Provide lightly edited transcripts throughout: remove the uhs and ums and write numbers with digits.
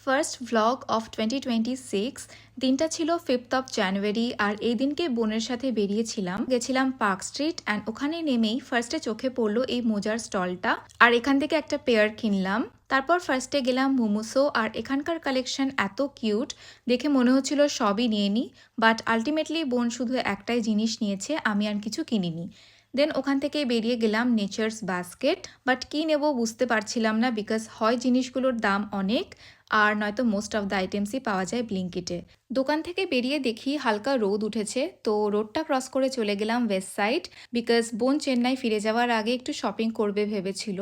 First vlog of 2026 দিনটা ছিল 5th of January আর এই দিনকে বোনের সাথে গেছিলাম পার্ক স্ট্রিট অ্যান্ড ওখানে নেমেই ফার্স্টে চোখে পড়লো এই মোজার স্টলটা আর এখান থেকে একটা পেয়ার কিনলাম। তারপর ফার্স্টে গেলাম মোমোসো আর এখানকার কালেকশন এত কিউট দেখে মনে হচ্ছিল সবই নিয়ে নিই, বাট আলটিমেটলি বোন শুধু একটাই জিনিস নিয়েছে, আমি আর কিছু কিনিনি। দেন ওখান থেকে বেরিয়ে গেলাম নেচার্স বাস্কেট, বাট কী নেব বুঝতে পারছিলাম না বিকজ হয় জিনিসগুলোর দাম অনেক আর নয়তো মোস্ট অফ দ্য আইটেমসই পাওয়া যায় ব্লিঙ্কিটে। দোকান থেকে বেরিয়ে দেখি হালকা রোদ উঠেছে, তো রোডটা ক্রস করে চলে গেলাম ওয়েস্ট সাইড বিকজ বোন চেন্নাই ফিরে যাওয়ার আগে একটু শপিং করবে ভেবেছিল।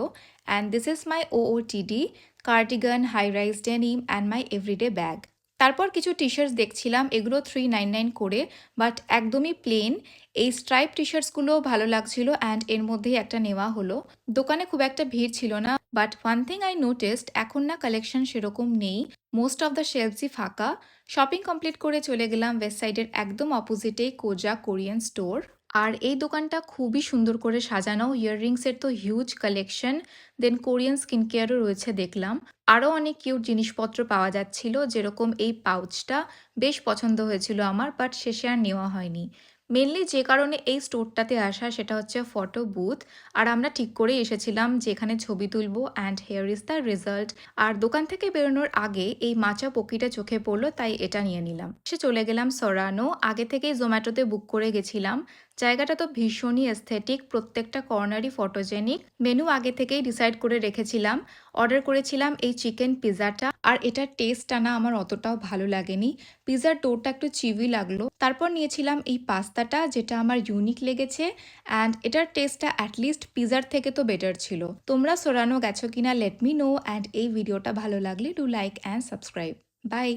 And this is my OOTD cardigan, high rise denim and my everyday bag. তারপর কিছু টি শার্টস দেখছিলাম, এগুলো 399 করে, বাট একদমই প্লেন। এই স্ট্রাইপ টি শার্টসগুলো ভালো লাগছিল অ্যান্ড এর মধ্যেই একটা নেওয়া হলো। দোকানে খুব একটা ভিড় ছিল না, but one thing I noticed, এখন না কালেকশন সেরকম নেই, মোস্ট অফ দ্য শেলফসই ফাঁকা। শপিং কমপ্লিট করে চলে গেলাম ওয়েস্ট সাইডের একদম অপোজিটেই কোজা কোরিয়ান স্টোর। আর এই দোকানটা খুবই সুন্দর করে সাজানো, ইয়াররিংসের তো হিউজ কালেকশন, দেন কোরিয়ান স্কিন কেয়ারও রয়েছে দেখলাম। আরও অনেক কিউট জিনিসপত্র পাওয়া যাচ্ছিল, যেরকম এই পাউচটা বেশ পছন্দ হয়েছিল আমার, বাট শেষে আর নেওয়া হয়নি। মেনলি যে কারণে এই স্টোরটাতে আসা সেটা হচ্ছে ফটো বুথ, আর আমরা ঠিক করেই এসেছিলাম যেখানে ছবি তুলবো and here is the result. আর দোকান থেকে বেরোনোর আগে এই মাচা পকিটা চোখে পড়লো, তাই এটা নিয়ে নিলাম। সে চলে গেলাম সরানো, আগে থেকেই জোম্যাটোতে বুক করে গেছিলাম। জায়গাটা তো ভীষণই এস্থেটিক, প্রত্যেকটা কর্নারই ফটোজেনিক। মেনু আগে থেকেই ডিসাইড করে রেখেছিলাম। অর্ডার করেছিলাম এই চিকেন পিৎজাটা, আর এটার টেস্টটা না আমার অতটাও ভালো লাগেনি, পিৎজার ডোটা একটু চিভি লাগলো। তারপর নিয়েছিলাম এই পাস্তাটা, যেটা আমার ইউনিক লেগেছে অ্যান্ড এটার টেস্টটা অ্যাটলিস্ট পিৎজার থেকে তো বেটার ছিল। তোমরা সোরানো গেছো কিনা লেট মি নো, অ্যান্ড এই ভিডিওটা ভালো লাগলে do like and subscribe. By.